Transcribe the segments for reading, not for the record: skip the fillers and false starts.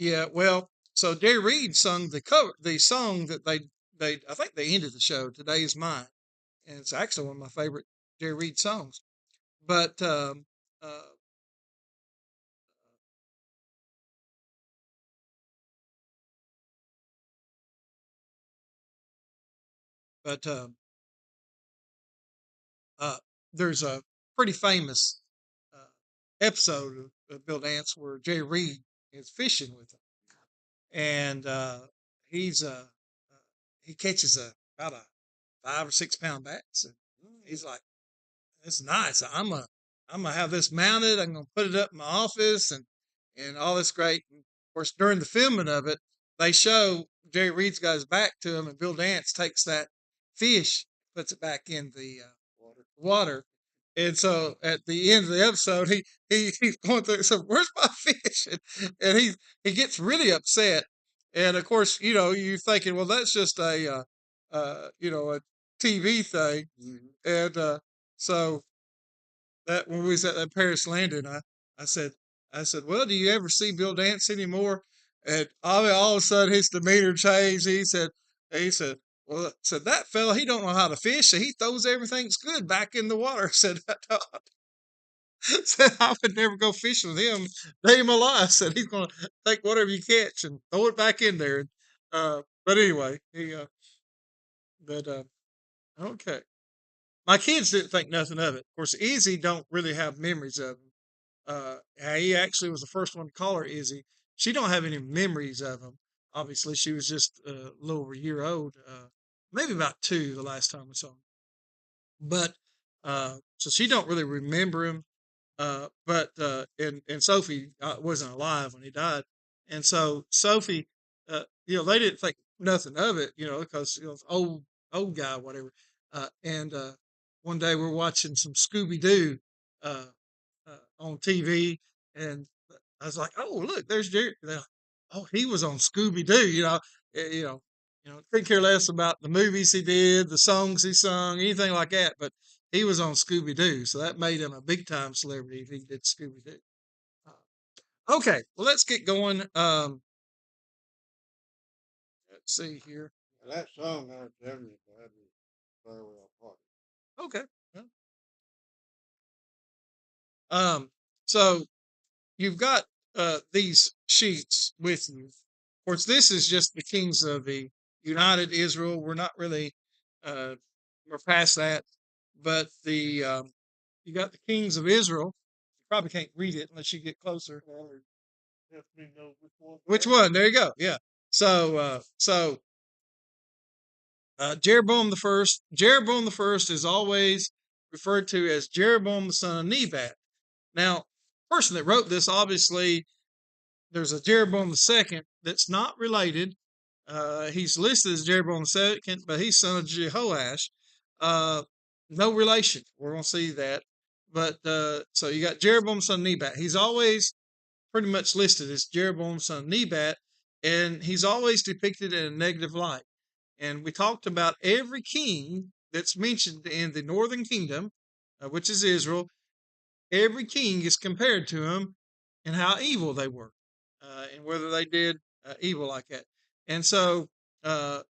Yeah, well, so Jerry Reed sung the song that they I think they ended the show. Today is mine, and it's actually one of my favorite Jerry Reed songs. But uh, but uh, there's a pretty famous uh, episode of Bill Dance where Jerry Reed is fishing with him, and he's he catches about a 5 or 6 pound bass, and he's like, "It's nice. I'm gonna have this mounted. I'm gonna put it up in my office, and all this great." And of course, during the filming of it, they show Jerry Reed's got his back to him, and Bill Dance takes that fish, puts it back in the water. And so at the end of the episode, he's going through. So where's my fish? And he gets really upset. And of course, you're thinking, well, that's just a TV thing. And so that when we was at that Paris Landing, I said, well, do you ever see Bill Dance anymore? And all of a sudden his demeanor changed. He said, well, said that fella, he don't know how to fish, so he throws everything's good back in the water. Said, said I would never go fishing with him. Day of my life. Said he's gonna take whatever you catch and throw it back in there. But anyway, but okay. My kids didn't think nothing of it. Of course, Izzy don't really have memories of him. He actually was the first one to call her Izzy. She don't have any memories of him. Obviously, she was just a little over a year old, maybe about 2 the last time we saw him. But so she don't really remember him. And Sophie wasn't alive when he died, and so Sophie, they didn't think nothing of it, because old guy, whatever. And One day we're watching some Scooby Doo uh, on TV, and I was like, "Oh, look, there's Jerry." They're like, "Oh, he was on Scooby Doo," eh, you know, couldn't care less about the movies he did, the songs he sung, anything like that, but he was on Scooby Doo, so that made him a big time celebrity if he did Scooby Doo. Okay, well, let's get going. Let's see here. That song I definitely had me farewell party. Okay. Well, Um, so you've got these sheets with you. Of course, this is just the kings of the United Israel. We're not really, uh, we're past that, but you got the kings of Israel. You probably can't read it unless you get closer. Well, definitely know which one. Which one? There you go. Yeah. So Jeroboam the first. Jeroboam the first is always referred to as Jeroboam the son of Nebat. Now, the person that wrote this, obviously, there's a Jeroboam the second that's not related. He's listed as Jeroboam the second, but he's son of Jehoash. Uh, no relation. We're going to see that. But so you got Jeroboam son of Nebat. He's always pretty much listed as Jeroboam son of Nebat, and he's always depicted in a negative light. And we talked about every king that's mentioned in the northern kingdom, which is Israel. Every king is compared to him and how evil they were, and whether they did evil like that. And so, uh,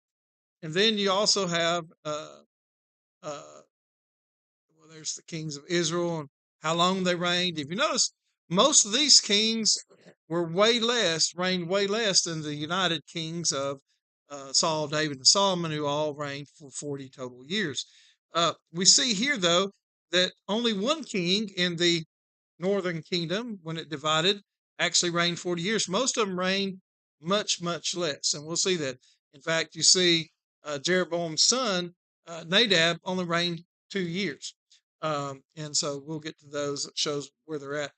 and then you also have, uh, well, there's the kings of Israel and how long they reigned. If you notice, most of these kings reigned way less than the united kings of Saul, David, and Solomon, who all reigned for 40 total years. We see here, though, that only one king in the northern kingdom, when it divided, actually reigned 40 years. Most of them reigned much, much less. And we'll see that. In fact, you see Jeroboam's son, Nadab, only reigned 2 years. And so we'll get to those. That shows where they're at.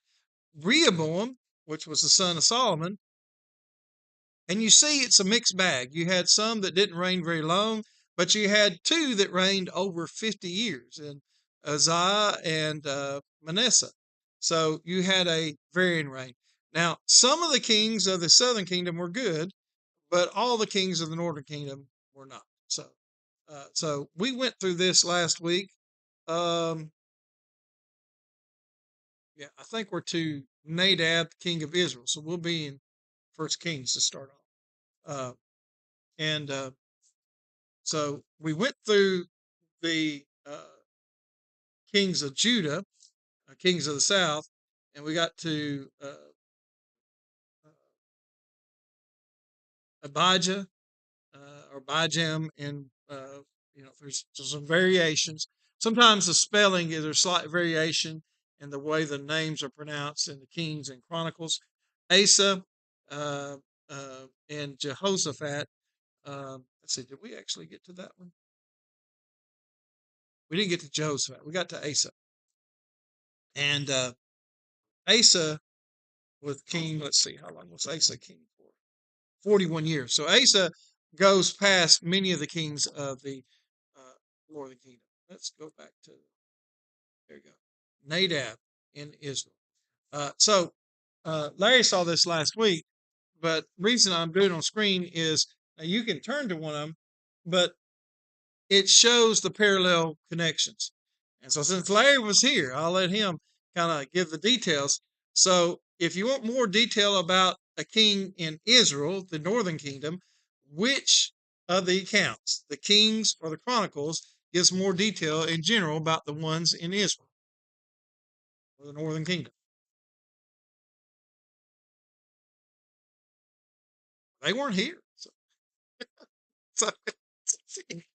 Rehoboam, which was the son of Solomon, and you see it's a mixed bag. You had some that didn't reign very long, but you had two that reigned over 50 years, in Uzziah and Manasseh. So you had a varying reign. Now, some of the kings of the southern kingdom were good, but all the kings of the northern kingdom were not. So we went through this last week. Um, yeah, I think we're to Nadab, king of Israel. So we'll be in First Kings to start off. And so we went through the kings of Judah, kings of the south, and we got to Abijah or Bijam, and there's some variations. Sometimes the spelling is there's slight variation in the way the names are pronounced in the Kings and Chronicles. Asa uh, and Jehoshaphat. Let's see, did we actually get to that one? We didn't get to Jehoshaphat. We got to Asa. And Asa was king. Let's see, how long was Asa king for? 41 years. So Asa goes past many of the kings of the northern kingdom. Let's go back to, there you go, Nadab in Israel. Larry saw this last week, but the reason I'm doing it on screen is you can turn to one of them, but it shows the parallel connections. And so since Larry was here, I'll let him kind of give the details. So if you want more detail about a king in Israel, the northern kingdom, which of the accounts, the Kings or the Chronicles, gives more detail in general about the ones in Israel or the northern kingdom? They weren't here. So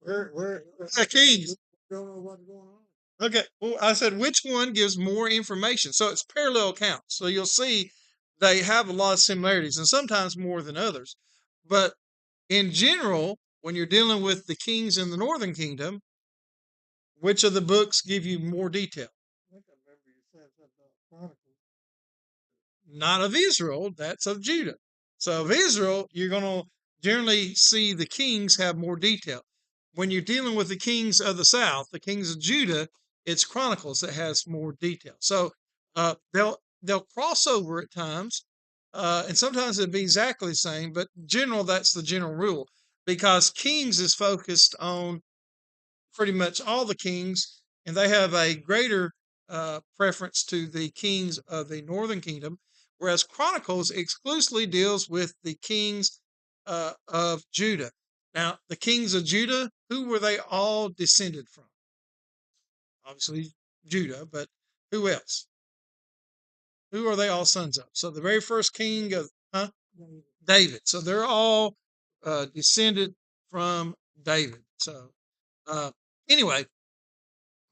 Where the Kings. don't know what's going on. Okay. Well, I said which one gives more information. So it's parallel accounts. So you'll see they have a lot of similarities and sometimes more than others. But in general, when you're dealing with the kings in the northern kingdom, which of the books give you more detail? I think I remember you said something about Chronicles. Not of Israel, that's of Judah. So of Israel, you're going to generally see the kings have more detail. When you're dealing with the kings of the south, the kings of Judah, it's Chronicles that has more detail. So they'll cross over at times, and sometimes it'll be exactly the same, but in general, that's the general rule, because Kings is focused on pretty much all the kings, and they have a greater preference to the kings of the northern kingdom, whereas Chronicles exclusively deals with the kings of Judah. Now, the kings of Judah, who were they all descended from? Obviously, Judah, but who else? Who are they all sons of? So the very first king of David. So they're all descended from David. So anyway,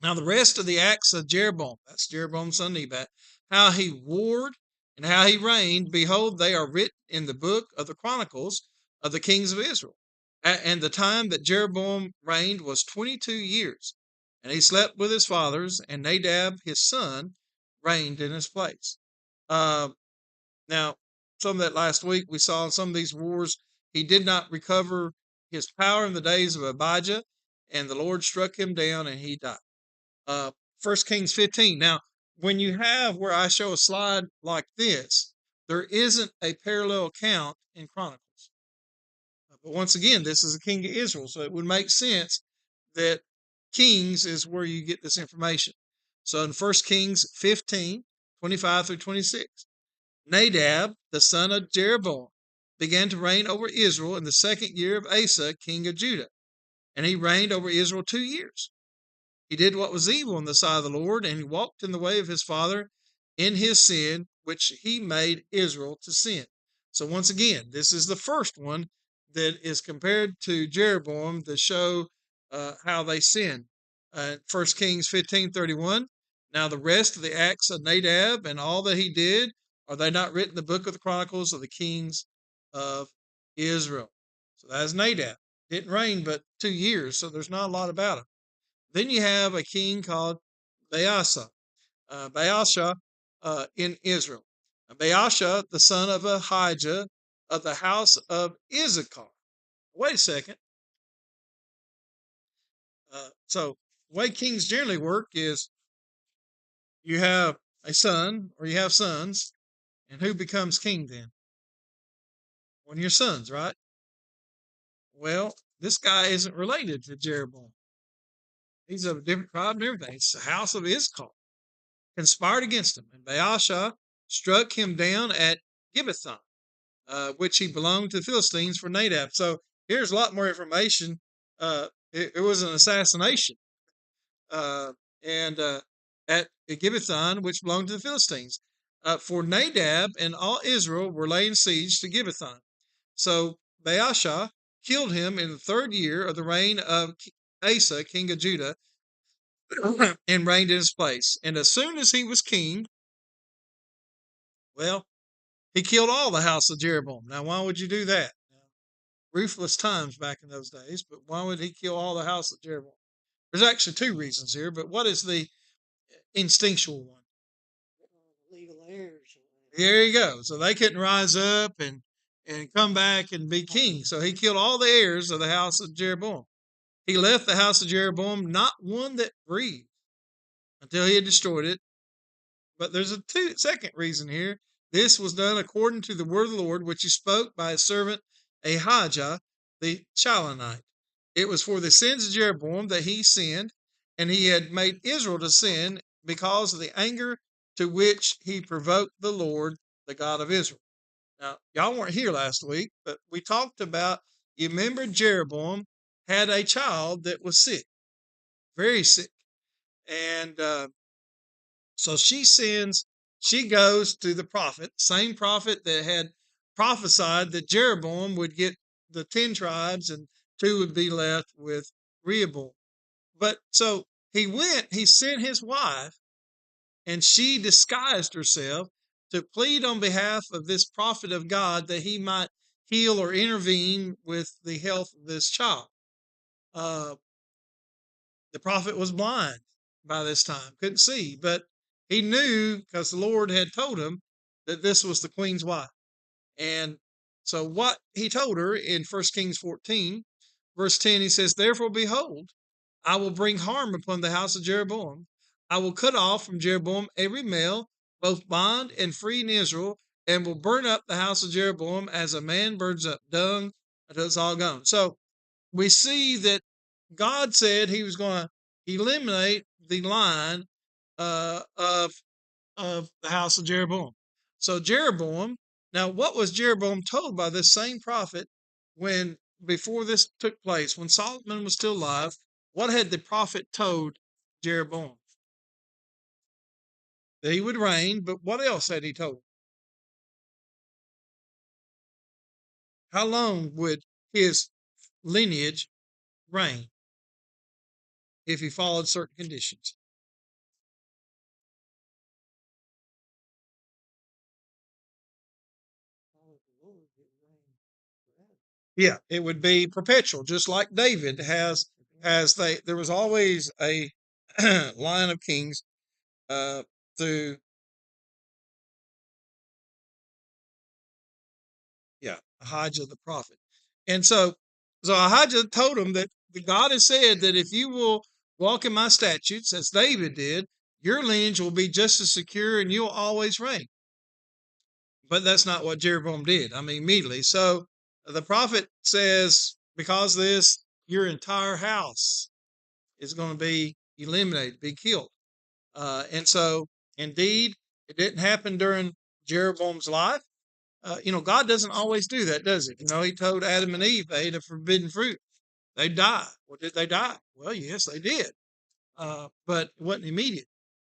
now the rest of the acts of Jeroboam, that's Jeroboam's son Nebat, how he warred and how he reigned, behold, they are written in the book of the Chronicles of the kings of Israel. And the time that Jeroboam reigned was 22 years. And he slept with his fathers, and Nadab, his son, reigned in his place. Now, some of that last week, we saw in some of these wars, he did not recover his power in the days of Abijah, and the Lord struck him down, and he died. 1 Kings 15. Now, when you have where I show a slide like this, there isn't a parallel account in Chronicles. But once again, this is a king of Israel, so it would make sense that Kings is where you get this information. So in 1 Kings 15, 25 through 26, Nadab, the son of Jeroboam, began to reign over Israel in the second year of Asa, king of Judah. And he reigned over Israel 2 years. He did what was evil in the sight of the Lord, and he walked in the way of his father in his sin, which he made Israel to sin. So once again, this is the first one that is compared to Jeroboam to show how they sinned. 1 Kings 15:31. Now the rest of the acts of Nadab and all that he did, are they not written in the book of the Chronicles of the kings of Israel? So that's Nadab. Didn't reign but 2 years, so there's not a lot about him. Then you have a king called Baasha, in Israel. Baasha, the son of Ahijah of the house of Issachar. Wait a second. So the way kings generally work is you have a son or you have sons, and who becomes king then? One of your sons, right? Well, this guy isn't related to Jeroboam. He's of a different tribe and everything. It's the house of Issachar. Conspired against him, and Baasha struck him down at Gibbethon. which he belonged to the Philistines for Nadab. So here's a lot more information. It was an assassination, uh, and at Gibbethon, which belonged to the Philistines. For Nadab and all Israel were laying siege to Gibbethon. So Baasha killed him in the 3rd year of the reign of Asa, king of Judah, and reigned in his place. And as soon as he was king, well, he killed all the house of Jeroboam. Now, why would you do that? Ruthless times back in those days, but why would he kill all the house of Jeroboam? There's actually 2 reasons here, but what is the instinctual one? Legal heirs. There you go. So they couldn't rise up and come back and be king. So he killed all the heirs of the house of Jeroboam. He left the house of Jeroboam not one that breathed until he had destroyed it. But there's a second reason here. This was done according to the word of the Lord, which he spoke by his servant Ahijah the Shilonite. It was for the sins of Jeroboam that he sinned, and he had made Israel to sin because of the anger to which he provoked the Lord, the God of Israel. Now, y'all weren't here last week, but we talked about, you remember Jeroboam had a child that was sick, very sick. And so she goes to the prophet, same prophet that had prophesied that Jeroboam would get the 10 tribes and 2 would be left with Rehoboam. But so he sent his wife, and she disguised herself to plead on behalf of this prophet of God that he might heal or intervene with the health of this child. Uh, the prophet was blind by this time, couldn't see, but he knew because the Lord had told him that this was the queen's wife. And so what he told her in 1 Kings 14, verse 10, he says, "Therefore, behold, I will bring harm upon the house of Jeroboam. I will cut off from Jeroboam every male, both bond and free in Israel, and will burn up the house of Jeroboam as a man burns up dung until it's all gone." So we see that God said he was going to eliminate the line of the house of Jeroboam. So Jeroboam, now what was Jeroboam told by this same prophet when before this took place, when Solomon was still alive? What had the prophet told Jeroboam? That he would reign, but what else had he told? How long would his lineage reign if he followed certain conditions? Yeah, it would be perpetual, just like David there was always a line of kings uh, through, yeah, Ahijah the prophet. And so Ahijah told him that the God has said that if you will walk in my statutes, as David did, your lineage will be just as secure and you'll always reign. But that's not what Jeroboam did. I mean, immediately. So the prophet says, because of this, your entire house is going to be eliminated, be killed. And so, indeed, it didn't happen during Jeroboam's life. God doesn't always do that, does it? He told Adam and Eve they ate a forbidden fruit. They die. Well, did they die? Well, yes, they did. But it wasn't immediate.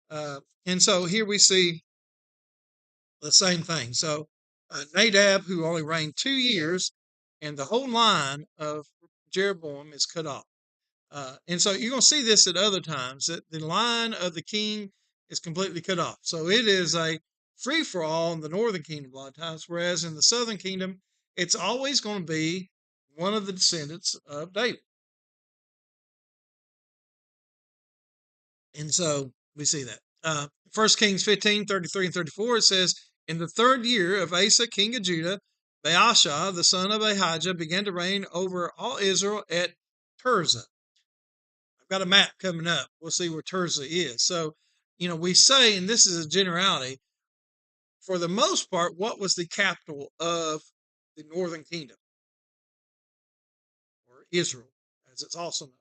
And so here we see the same thing. So Nadab, who only reigned 2 years, and the whole line of Jeroboam is cut off. And so you're going to see this at other times, that the line of the king is completely cut off. So it is a free for all in the northern kingdom a lot of times, whereas in the southern kingdom, it's always going to be one of the descendants of David. And so we see that. 1 Kings 15, 33 and 34, it says, "In the 3rd year of Asa, king of Judah, Baasha, the son of Ahijah, began to reign over all Israel at Tirzah." I've got a map coming up. We'll see where Tirzah is. So, we say, and this is a generality, for the most part, what was the capital of the northern kingdom? Or Israel, as it's also known.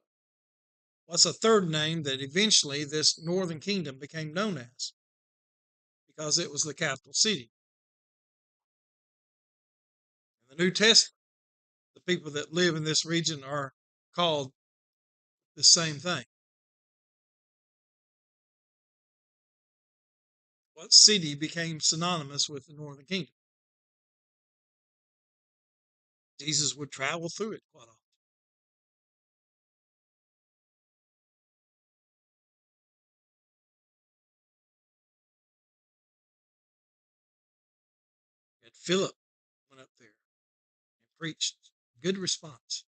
What's a third name that eventually this northern kingdom became known as? Because it was the capital city. the New Testament, the people that live in this region are called the same thing. What city became synonymous with the northern kingdom? Jesus would travel through it quite often. And Philip went up there and preached. Good response.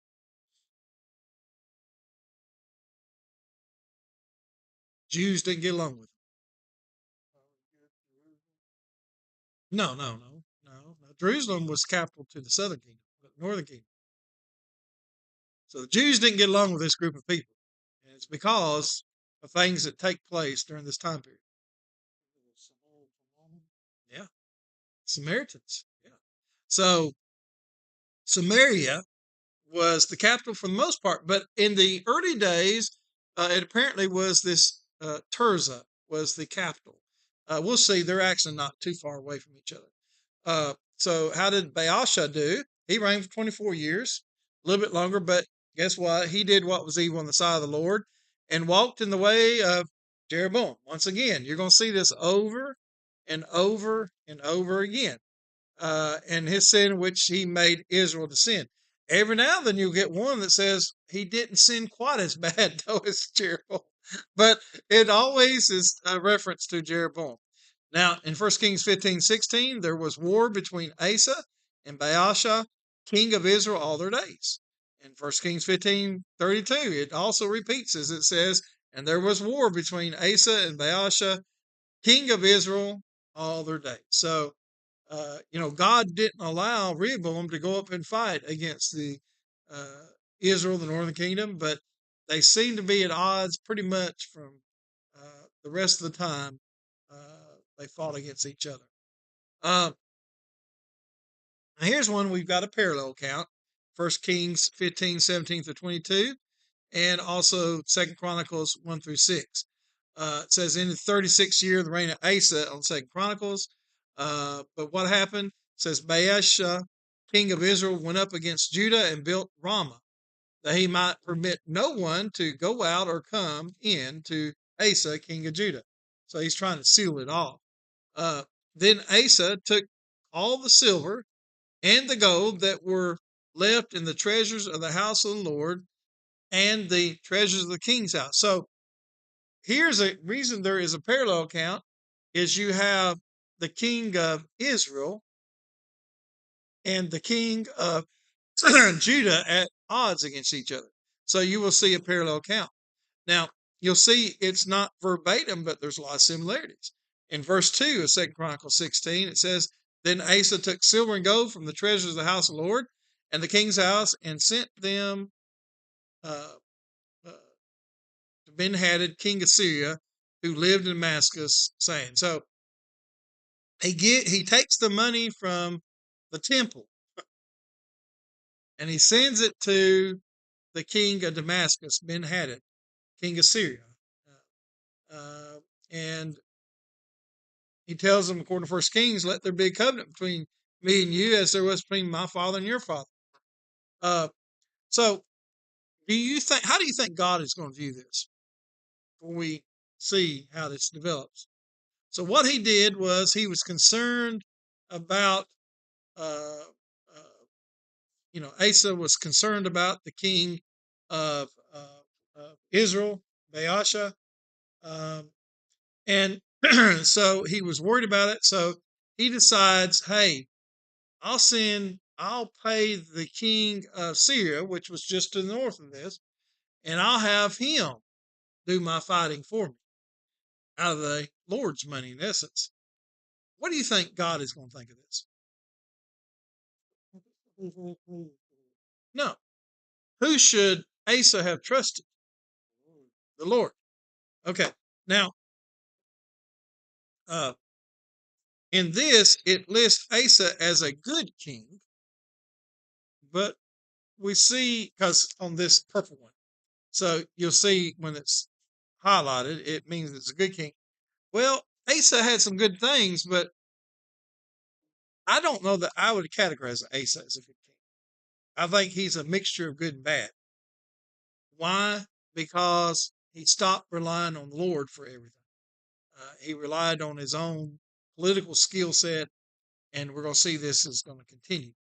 Jews didn't get along with him. No. Jerusalem was capital to the southern kingdom, but northern kingdom. So the Jews didn't get along with this group of people. And it's because of things that take place during this time period. Yeah. Samaritans. Yeah. So Samaria was the capital for the most part, but in the early days, it apparently was this Tirzah was the capital. We'll see; they're actually not too far away from each other. So, how did Baasha do? He reigned for 24 years, a little bit longer, but guess what? He did what was evil on the side of the Lord and walked in the way of Jeroboam. Once again, you're going to see this over and over and over again. And his sin, which he made Israel to sin. Every now and then you'll get one that says he didn't sin quite as bad, though, as Jeroboam. But it always is a reference to Jeroboam. Now, in 1 Kings 15:16, there was war between Asa and Baasha, king of Israel, all their days. In 1 Kings 15:32, it also repeats as it says, and there was war between Asa and Baasha, king of Israel, all their days. So, God didn't allow Rehoboam to go up and fight against the Israel, the northern kingdom, but they seem to be at odds pretty much from the rest of the time they fought against each other. Uh, Here's one we've got a parallel account: 1 Kings 15:17 through 22, and also 2 Chronicles 1 through 6. It says, in the 36th year of the reign of Asa on 2 Chronicles. But what happened? It says, Baasha, king of Israel, went up against Judah and built Ramah, that he might permit no one to go out or come in to Asa, king of Judah. So he's trying to seal it off. Uh, then Asa took all the silver and the gold that were left in the treasures of the house of the Lord and the treasures of the king's house. So here's a reason there is a parallel account is you have the king of Israel and the king of Judah at odds against each other. So you will see a parallel account. Now, you'll see it's not verbatim, but there's a lot of similarities. In verse 2 of 2 Chronicles 16, it says, then Asa took silver and gold from the treasures of the house of the Lord and the king's house and sent them uh, uh, to Ben-Hadad, king of Syria, who lived in Damascus, saying, so he takes the money from the temple and he sends it to the king of Damascus, Ben-Hadad, king of Syria. And he tells them, according to 1 Kings, let there be a covenant between me and you as there was between my father and your father. So how do you think God is going to view this when we see how this develops? So what he did was he was concerned about, uh, Asa was concerned about the king of Israel, Baasha, and so he was worried about it. So he decides, hey, I'll pay the king of Syria, which was just to the north of this, and I'll have him do my fighting for me out of the Lord's money, in essence. What do you think God is going to think of this? No. Who should Asa have trusted? The Lord. Okay. Now, in this, it lists Asa as a good king, but we see, because on this purple one, so you'll see when it's highlighted, it means it's a good king. Well, Asa had some good things, but I don't know that I would categorize Asa as a good king. I think he's a mixture of good and bad. Why? Because he stopped relying on the Lord for everything. He relied on his own political skill set, and we're going to see this is going to continue.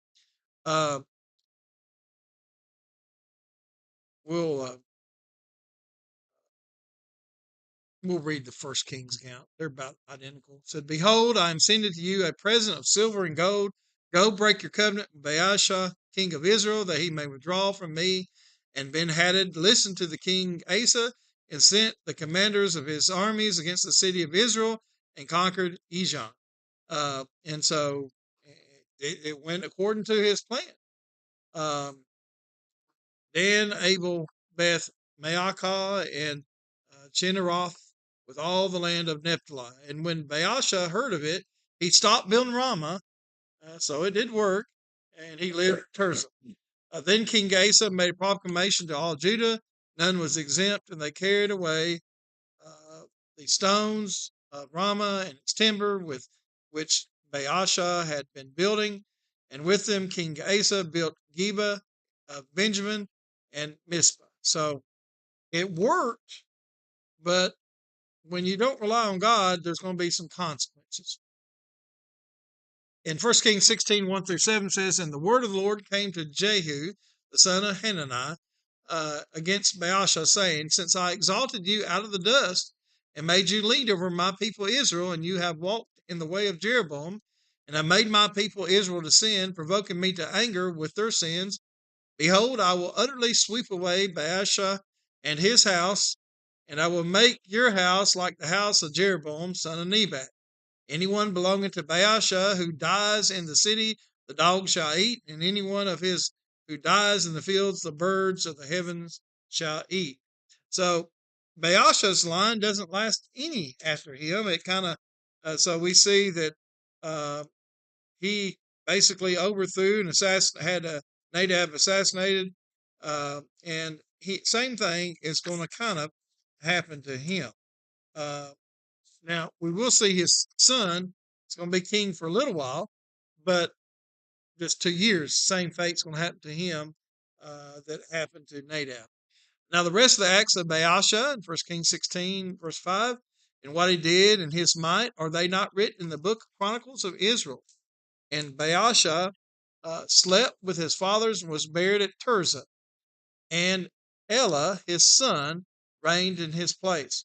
Uh, we'll we'll read the first King's account. They're about identical. It said, "Behold, I am sending to you a present of silver and gold. Go break your covenant with Baasha, king of Israel, that he may withdraw from me." And Ben-Hadad listened to the king Asa and sent the commanders of his armies against the city of Israel and conquered Ijon. And so it went according to his plan. Dan, Abel, Beth Maacah, and Chinneroth with all the land of Naphtali. And when Baasha heard of it, he stopped building Ramah, so it did work, and he lived at Tirzah. Then King Asa made a proclamation to all Judah. None was exempt, and they carried away the stones of Ramah and its timber with which Baasha had been building. And with them King Asa built Geba of Benjamin and Mizpah. So it worked, but when you don't rely on God, there's going to be some consequences. In 1 Kings 16, 1 through 7 says, "And the word of the Lord came to Jehu, the son of Hanani, against Baasha, saying, Since I exalted you out of the dust, and made you lead over my people Israel, and you have walked in the way of Jeroboam, and have made my people Israel to sin, provoking me to anger with their sins, behold, I will utterly sweep away Baasha and his house, and I will make your house like the house of Jeroboam, son of Nebat. Anyone belonging to Baasha who dies in the city, the dogs shall eat, and anyone of his who dies in the fields, the birds of the heavens shall eat." So Baasha's line doesn't last any after him. It kind of so we see that he basically overthrew and had Nadab assassinated, and same thing is going to kind of happen to him. Now, we will see his son is going to be king for a little while, but just 2 years, same fate's going to happen to him that happened to Nadab. Now, the rest of the acts of Baasha in 1 Kings 16, verse 5, and what he did and his might, are they not written in the book of Chronicles of Israel? And Baasha slept with his fathers and was buried at Tirzah. And Elah, his son, reigned in his place.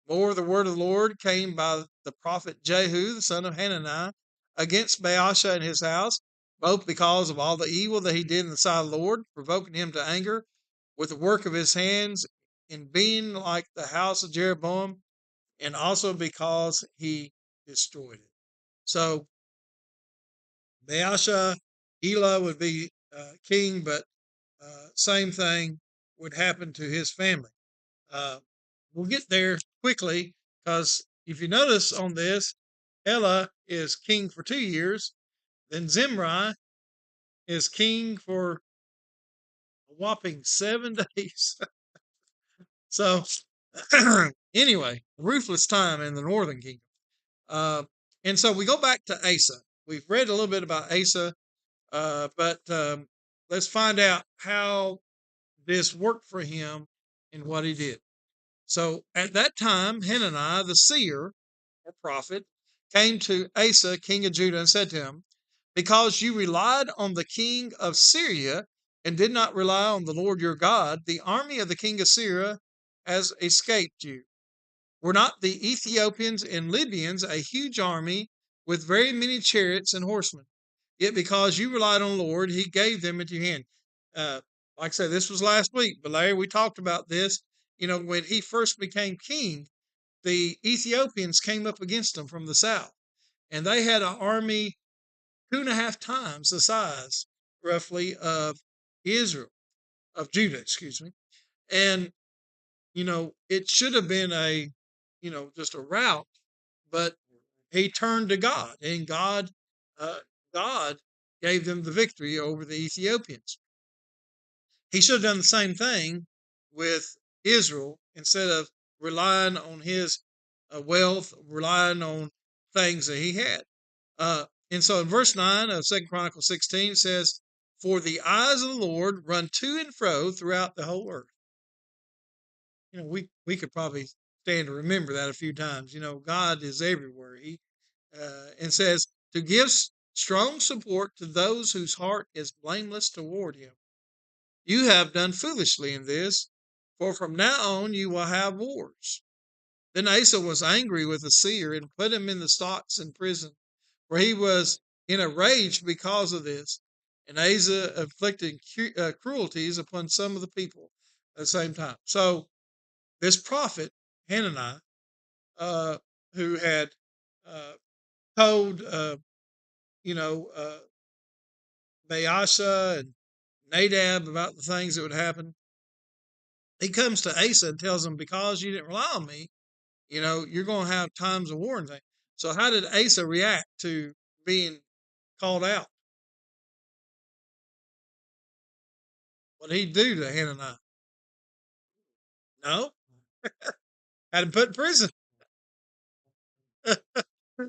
More, the word of the Lord came by the prophet Jehu, the son of Hanani, against Baasha and his house, both because of all the evil that he did in the sight of the Lord, provoking him to anger with the work of his hands in being like the house of Jeroboam, and also because he destroyed it. So Baasha, Elah would be king, but same thing would happen to his family. We'll get there quickly because if you notice on this, Elah is king for 2 years, then Zimri is king for a whopping 7 days. So, anyway, ruthless time in the northern kingdom. And so we go back to Asa. We've read a little bit about Asa, but let's find out how this worked for him and what he did. So at that time, Hanani, the seer or prophet, came to Asa, king of Judah, and said to him, "Because you relied on the king of Syria and did not rely on the Lord your God, the army of the king of Syria has escaped you. Were not the Ethiopians and Libyans a huge army with very many chariots and horsemen? Yet because you relied on the Lord, he gave them into your hand." Like I said, this was last week, but Larry, we talked about this. When he first became king, the Ethiopians came up against him from the south, and they had an army 2.5 times the size, roughly, of Israel, of Judah, excuse me. And, it should have been just a rout, but he turned to God, and God gave them the victory over the Ethiopians. He should have done the same thing with Israel instead of relying on his wealth, relying on things that he had. And so in verse 9 of 2 Chronicles 16 it says, "For the eyes of the Lord run to and fro throughout the whole earth." We could probably stand to remember that a few times. God is everywhere. He and says to give strong support to those whose heart is blameless toward him. You have done foolishly in this, for from now on you will have wars. Then Asa was angry with the seer and put him in the stocks in prison, for he was in a rage because of this. And Asa inflicted cruelties upon some of the people at the same time. So this prophet, Hananiah, uh, who had uh, told, Baasha and Nadab about the things that would happen, he comes to Asa and tells him, because you didn't rely on me, you're going to have times of war and things. So how did Asa react to being called out? What did he do to Hananiah? No, had him put in prison.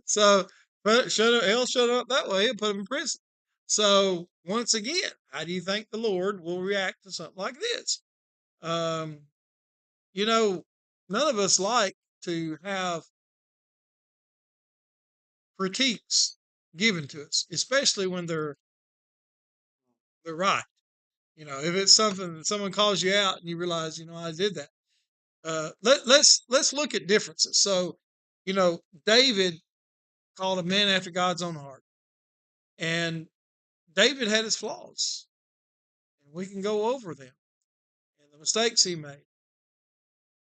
So, but showed up that way and put him in prison. So once again, how do you think the Lord will react to something like this? Um, none of us like to have critiques given to us, especially when they're right. If it's something that someone calls you out and you realize, I did that. Let's look at differences. So, David called a man after God's own heart, and David had his flaws, and we can go over them and the mistakes he made.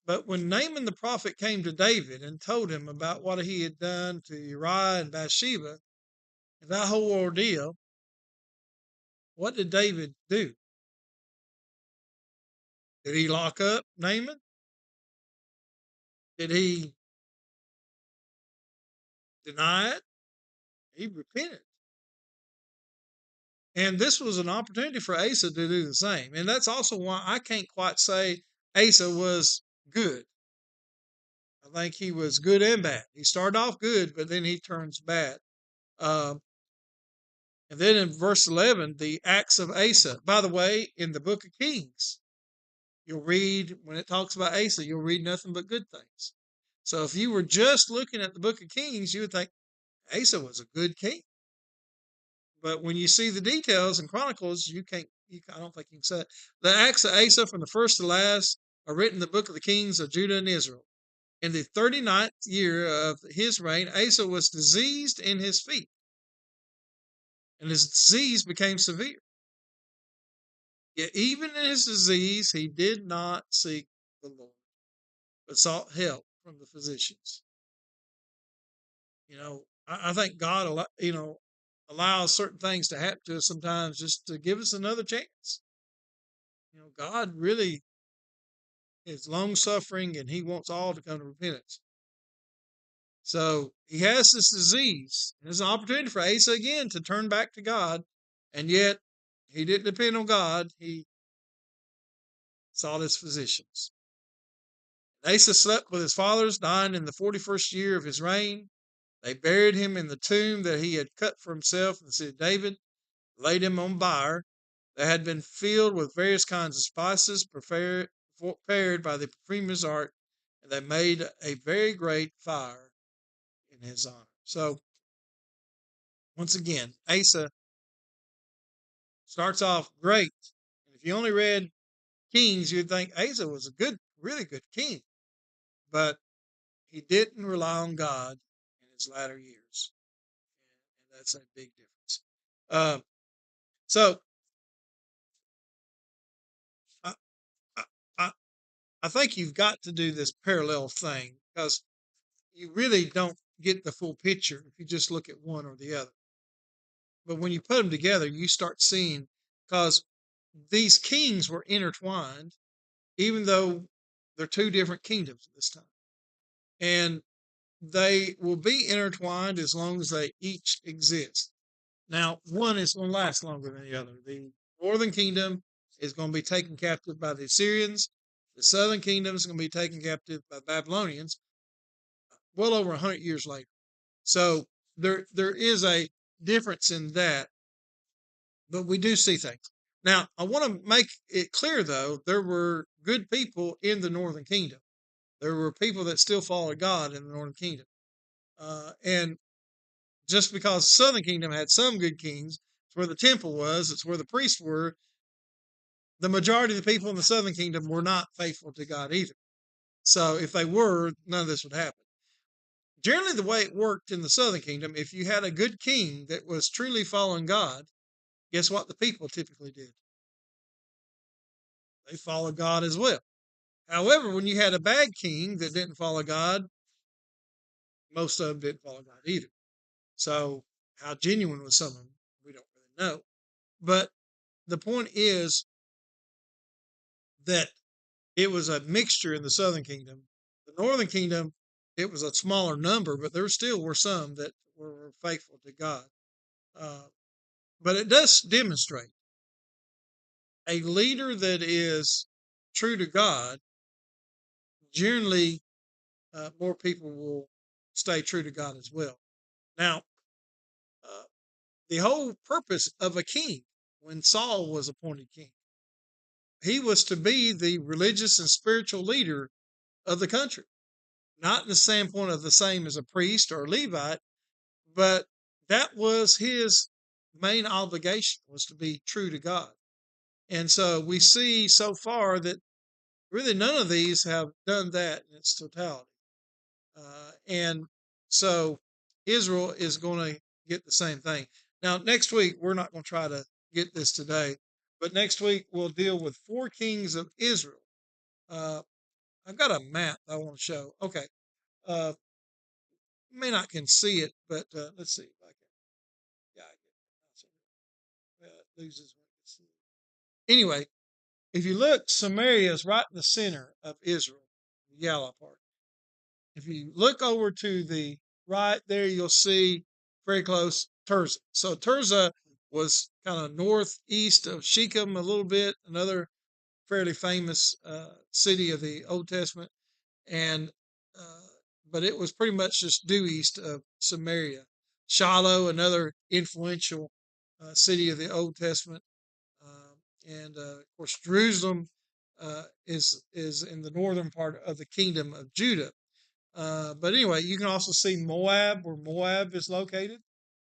But when Naaman the prophet came to David and told him about what he had done to Uriah and Bathsheba and that whole ordeal, what did David do? Did he lock up Naaman? Did he deny it? He repented. And this was an opportunity for Asa to do the same. And that's also why I can't quite say Asa was good. I think he was good and bad. He started off good, but then he turns bad. Um, and then in verse 11, the acts of Asa. By the way, in the book of Kings, you'll read, when it talks about Asa, you'll read nothing but good things. So if you were just looking at the book of Kings, you would think Asa was a good king. But when you see the details in Chronicles, I don't think you can say it. The acts of Asa from the first to last are written in the book of the kings of Judah and Israel. In the 39th year of his reign, Asa was diseased in his feet, and his disease became severe. Yet even in his disease, he did not seek the Lord, but sought help from the physicians. I think God, allows certain things to happen to us sometimes just to give us another chance. God really is long suffering and he wants all to come to repentance. So he has this disease. There's an opportunity for Asa again to turn back to God, and yet he didn't depend on God. He sought his physicians. Asa slept with his fathers, dying in the 41st year of his reign. They buried him in the tomb that he had cut for himself in the city of David, laid him on bier that had been filled with various kinds of spices prepared by the perfumer's art, and they made a very great fire in his honor. So, once again, Asa starts off great. And if you only read Kings, you'd think Asa was a really good king. But he didn't rely on God in his latter years. And that's a big difference. So, I, I, I think you've got to do this parallel thing because you really don't get the full picture if you just look at one or the other. But when you put them together, you start seeing, because these kings were intertwined, even though they're two different kingdoms at this time. And they will be intertwined as long as they each exist. Now, one is going to last longer than the other. The northern kingdom is going to be taken captive by the Assyrians. The southern kingdom is going to be taken captive by the Babylonians well over 100 years later. So there is a difference in that, but we do see things. Now, I want to make it clear, though, there were good people in the northern kingdom. There were people that still followed God in the northern kingdom. And just because the southern kingdom had some good kings, it's where the temple was, it's where the priests were, the majority of the people in the southern kingdom were not faithful to God either. So if they were, none of this would happen. Generally, the way it worked in the southern kingdom, if you had a good king that was truly following God, guess what the people typically did? They followed God as well. However, when you had a bad king that didn't follow God, most of them didn't follow God either. So, how genuine was some of them? We don't really know. But the point is that it was a mixture in the southern kingdom. The northern kingdom, it was a smaller number, but there still were some that were faithful to God. Uh, but it does demonstrate a leader that is true to God. Generally, more people will stay true to God as well. Now, uh, the whole purpose of a king, when Saul was appointed king, he was to be the religious and spiritual leader of the country. Not in the standpoint of the same as a priest or a Levite, but that was his main obligation, was to be true to God. And so we see so far that really none of these have done that in its totality. And so Israel is going to get the same thing. Now, next week, we're not going to try to get this today, but next week we'll deal with 4 kings of Israel. Uh, I've got a map I want to show. Okay. Uh, you may not can see it, but let's see if I can. Yeah, I get it. Loses when I can see it. Anyway, if you look, Samaria is right in the center of Israel, the yellow part. If you look over to the right there, you'll see very close Tirzah. So Tirzah was kind of northeast of Shechem a little bit, another fairly famous city of the Old Testament, and uh, but it was pretty much just due east of Samaria. Shiloh, another influential city of the Old Testament, and of course Jerusalem is in the northern part of the kingdom of Judah. But anyway, you can also see Moab, where Moab is located.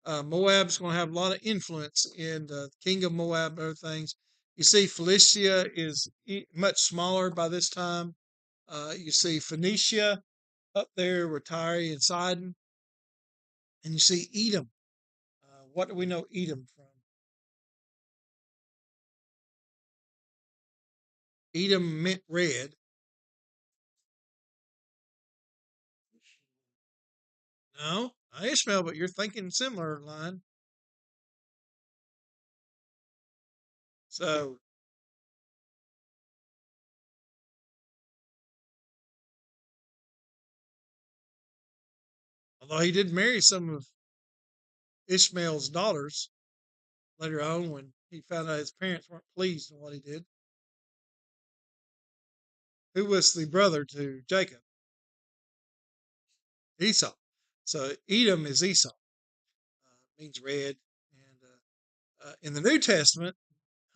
Moab's going to have a lot of influence in the king of Moab and other things. You see, Philistia is much smaller by this time. You see Phoenicia up there with Tyre and Sidon. And you see Edom. What do we know Edom from? Edom meant red. No, not Ishmael, but you're thinking similar line. So, although he did marry some of Ishmael's daughters later on when he found out his parents weren't pleased with what he did, who was the brother to Jacob? Esau. So Edom is Esau, means red. And in the New Testament,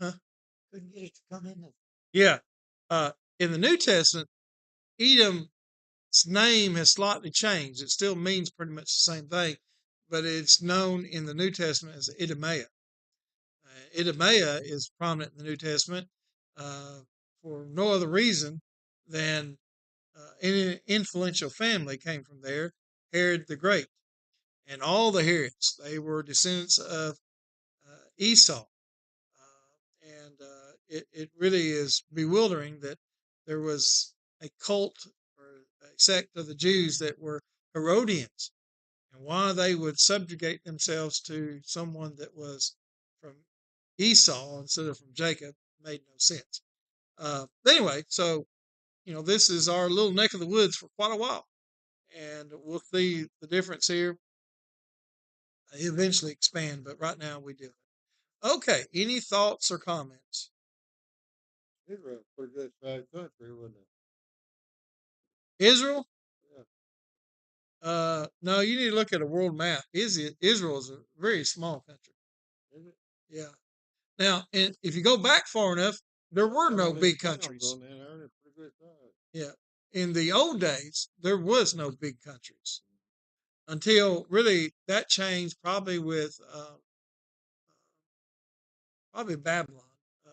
huh? Couldn't get it to come in. Yeah. In the New Testament, Edom's name has slightly changed. It still means pretty much the same thing, but it's known in the New Testament as Idumaea. Idumaea is prominent in the New Testament uh, for no other reason than an influential family came from there, Herod the Great. And all the Herods, they were descendants of Esau. And it really is bewildering that there was a cult or a sect of the Jews that were Herodians, and why they would subjugate themselves to someone that was from Esau instead of from Jacob made no sense. But anyway, so this is our little neck of the woods for quite a while, and we'll see the difference here eventually expand, but right now we do. Okay, any thoughts or comments? Israel, pretty good sized country, wasn't it? Israel? Yeah. No, you need to look at a world map. Israel is a very small country. Is it? Yeah. Now, and if you go back far enough, there were Got no all them big towns countries. on there. They're pretty good size. Yeah. In the old days, there was no big countries until really that changed probably with probably Babylon. Uh,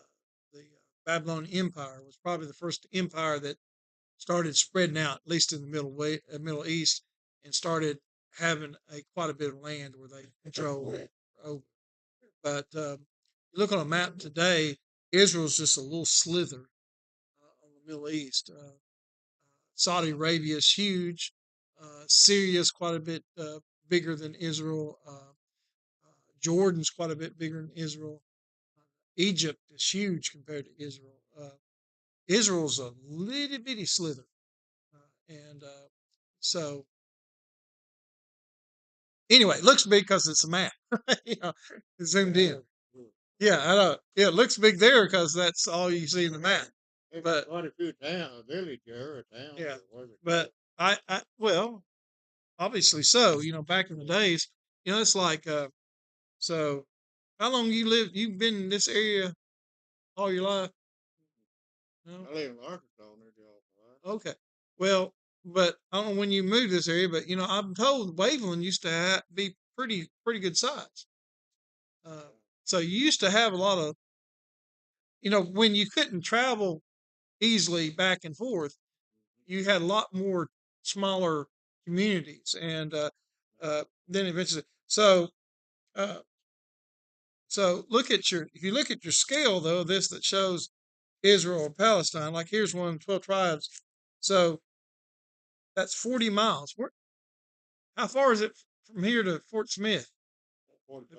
the Babylonian Empire was probably the first empire that started spreading out, at least in the Middle East, and started having quite a bit of land where they control over. But you look on a map today, Israel's just a little slither on the Middle East. Saudi Arabia is huge. Syria is quite a bit bigger than Israel. Jordan's quite a bit bigger than Israel. Egypt is huge compared to Israel. Israel's a little bitty slither, and so anyway, it looks big because it's a map. you know, it's zoomed in. Yeah, I know. Yeah, it looks big there because that's all you see in the map. There's But quite a few towns, village there, or town. yeah, Or whatever. but well, obviously so. Back in the days, it's like so. How long you lived? You've been in this area all your life? No. I live in Arkansas, and they're all right. Okay. Well, but I don't know when you moved to this area, but I'm told Waveland used to be pretty good size. So you used to have a lot of, when you couldn't travel easily back and forth, you had a lot more smaller communities, and then eventually, uh, so if you look at your scale though, this that shows Israel or Palestine, like here's 12 tribes, so that's 40 miles. How far is it from here to Fort Smith?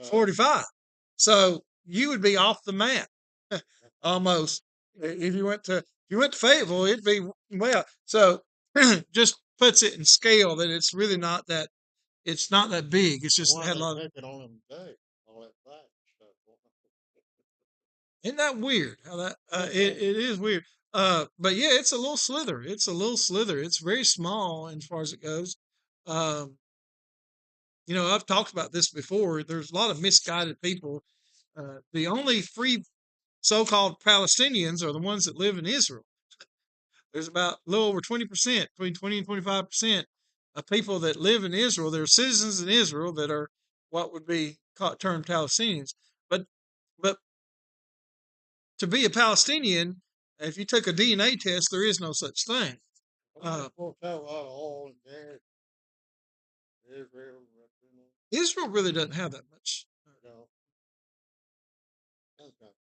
45. So you would be off the map almost. If you went to Fayetteville, it'd be well. So just puts it in scale that it's really not that it's not that big. It's just Why had a they lot of. take it on them today? All that flat stuff. Isn't that weird? How that it is weird. But yeah, it's a little slither. It's a little slither. It's very small as far as it goes. Um, I've talked about this before. There's a lot of misguided people. The only free so-called Palestinians are the ones that live in Israel. There's about a little over 20%, between 20 and 25% of people that live in Israel. They're citizens in Israel that are what would be termed Palestinians. But but to be a Palestinian, if you took a DNA test, there is no such thing. We'll tell a lot of oil and gas. Israel, Israel really doesn't have that much. you know, some country.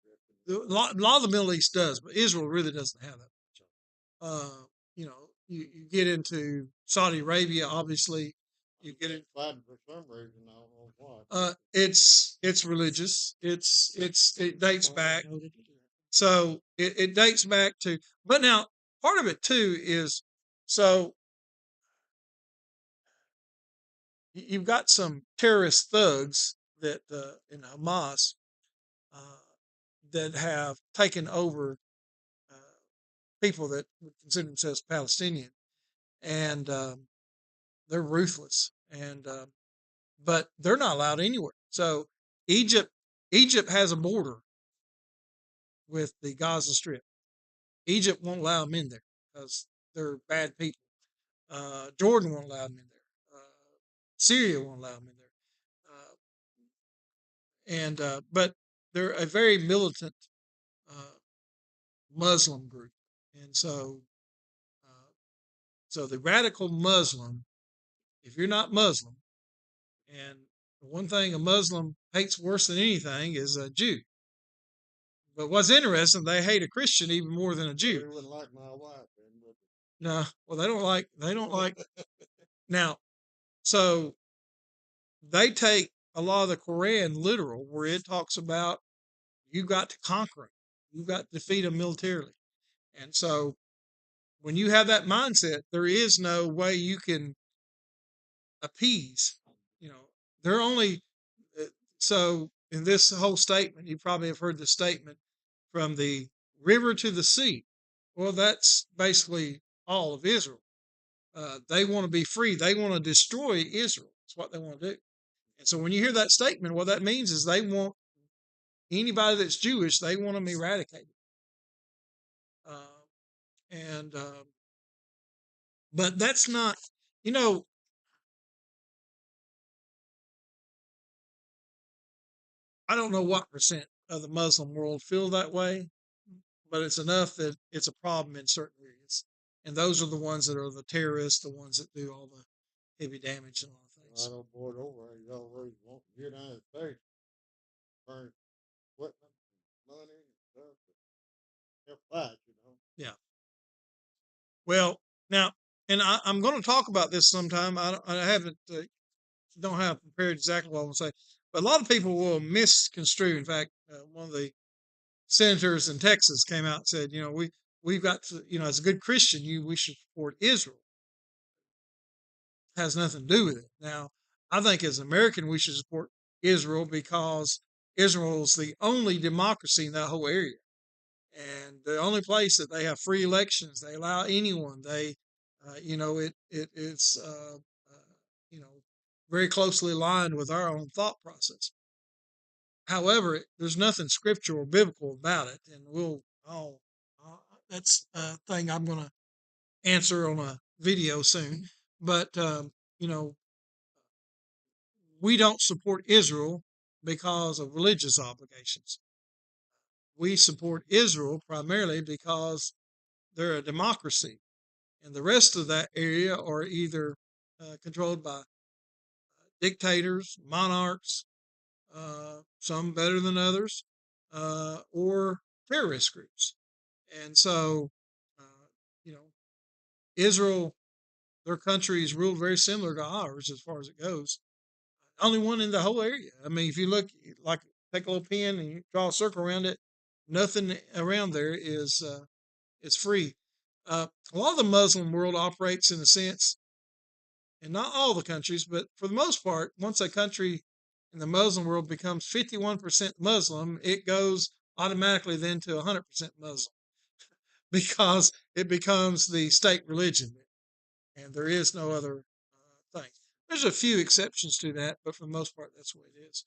A lot of the Middle East does, but Israel really doesn't have that much. You get into Saudi Arabia, obviously. You get it. Fighting for some reason, I don't know why. It's religious. It dates back. So it dates back to. But now part of it too is so you've got some terrorist thugs that in Hamas uh, that have taken over uh, people that would consider themselves Palestinian, and they're ruthless, and but they're not allowed anywhere. So Egypt, Egypt has a border with the Gaza Strip. Egypt won't allow them in there because they're bad people. Jordan won't allow them in there. Syria won't allow them in there. And but they're a very militant uh, Muslim group, and so the radical Muslim, if you're not Muslim, and the one thing a Muslim hates worse than anything is a Jew. But what's interesting, they hate a Christian even more than a They Jew. wouldn't like my wife, then, would No, well, they don't like now. So they take a lot of the Quran literal, where it talks about you got to conquer them, you got to defeat them militarily, and so when you have that mindset, there is no way you can appease. They're only so in this whole statement. You probably have heard the statement from the river to the sea. Well, that's basically all of Israel. They want to be free. They want to destroy Israel. That's what they want to do. And so when you hear that statement, what that means is they want anybody that's Jewish, they want them eradicated. Uh, and But that's not, you know, I don't know what percent of the Muslim world feel that way, but it's enough that it's a problem in certain areas. And those are the ones that are the terrorists, the ones that do all the heavy damage and all the I things. don't board over. He's always want the United States burn equipment, money, and stuff. They'll fight, you know. Yeah. Well, now, and I'm going to talk about this sometime. I haven't, don't have prepared exactly what I'm going to say, but a lot of people will misconstrue. In fact, one of the senators in Texas came out and said, we've got to, as a good Christian, we should support Israel. It has nothing to do with it. Now, I think as an American, we should support Israel because Israel is the only democracy in that whole area, and the only place that they have free elections. They allow anyone. They, it's you know very closely aligned with our own thought process. However, there's nothing scriptural or biblical about it, and that's a thing I'm going to answer on a video soon. But you know, we don't support Israel because of religious obligations. We support Israel primarily because they're a democracy, and the rest of that area are either controlled by dictators, monarchs, some better than others, or terrorist groups. And so, uh, you know, Israel, their country is ruled very similar to ours as far as it goes. Only one in the whole area. I mean, if you look, like, take a little pen and you draw a circle around it, nothing around there is free. A lot of the Muslim world operates in a sense, and not all the countries, but for the most part, once a country in the Muslim world becomes 51% Muslim, it goes automatically then to 100% Muslim because it becomes the state religion, and there is no other thing. There's a few exceptions to that, but for the most part, that's the way it is.